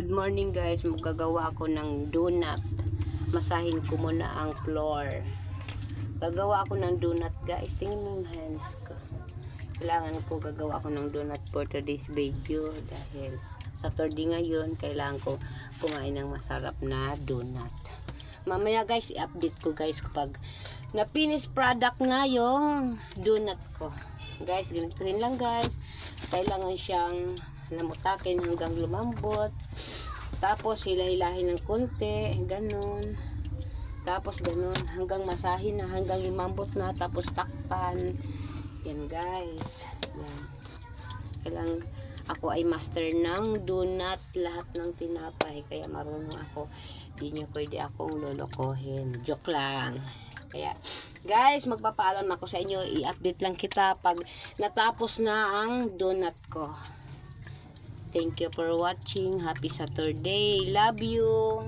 Good morning guys, magagawa ako ng donut. Masahin ko muna ang floor. Gagawa ako ng donut guys. Tingnan mo yung hands ko. Kailangan ko gagawa ako ng donut for today's video. Dahil Saturday ngayon, kailangan ko kumain ng masarap na donut. Mamaya guys, i-update ko guys kapag na-finish product na yung donut ko. Guys, ganito rin lang guys. Kailangan siyang namutakin hanggang lumambot. Tapos hilahilahin ng konti, ganun. Tapos ganun, hanggang masahin na, hanggang lumambot na, tapos takpan. Yan guys. Yan. Kailangan ako ay master ng donut, lahat ng tinapay. Kaya marunong ako. Hindi nyo pwede akong lolokohin. Joke lang. Kaya guys, magpapaalam ako sa inyo. I-update lang kita pag natapos na ang donut ko. Thank you for watching. Happy Saturday. Love you.